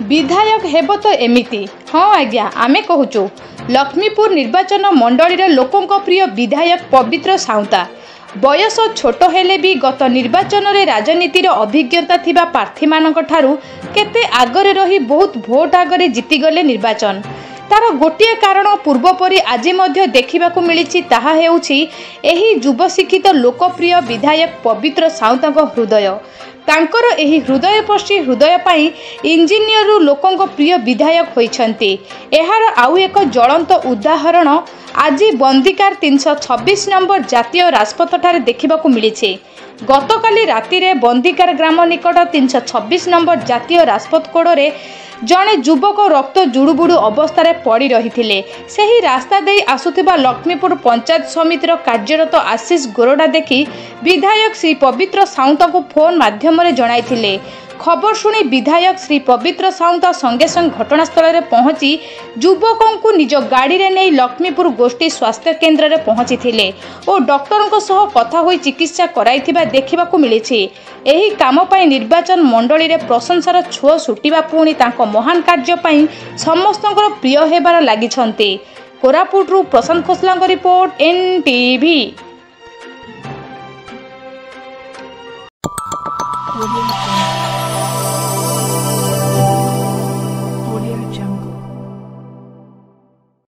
विधायक हेब तो एमिति। हाँ आज्ञा आमे कहूचु लक्ष्मीपुर निर्वाचन मंडली लोकों प्रिय विधायक पवित्र साउंता बयस छोट हेले भी गत निर्वाचन में राजनीतिर अभिज्ञता थिबा प्रार्थी मानक ठारू केते आगरे रही बहुत भोट आगरे जीतीगले निर्वाचन। तार गोटे कारण पूर्वपरी आज देखा मिली ताहा हेउछि एही युव शिक्षित लोकप्रिय विधायक पवित्र साउंता हृदय। तांकर एही हृदयस्पर्शी हृदय पाई इंजीनियर लोकों प्रिय विधायक होइछन्ति। एहार आउ एक ज्वलंत उदाहरण आज बंदिकार 326 नंबर जातीय राजपथ ठारे देखा मिली। गतकाली राति रे बंदिकार ग्राम निकट 326 नंबर जातीय राजपथ कोड़े जड़े युवक रक्त जुड़ुबुड़ू अवस्था पड़ रही सही रास्ता दे आसुथिबा लक्ष्मीपुर पंचायत समितिर कार्यरत आशीष गोरडा देखि विधायक श्री पवित्र साउंता को फोन माध्यम जणाइथिले। खबर शुणी विधायक श्री पवित्र साउंता संगे संग घटनास्थल में पहुंची युवकों को निज गाड़ी रे नहीं लक्ष्मीपुर गोष्ठी स्वास्थ्य केन्द्र में पहुंची थिले और डॉक्टरों सह कथा होई चिकित्सा कराइथिबा देखिबाकू मिलिछि। एही काम पाई निर्वाचन मंडली रे प्रशंसार छुओ सुटिबा पुणी तांको महान कार्य पाई समस्तଙ୍କର प्रिय हेबार लागिछन्ति। कोरापुटरू प्रशांत खोसलाଙ୍କ रिपोर्ट NTV।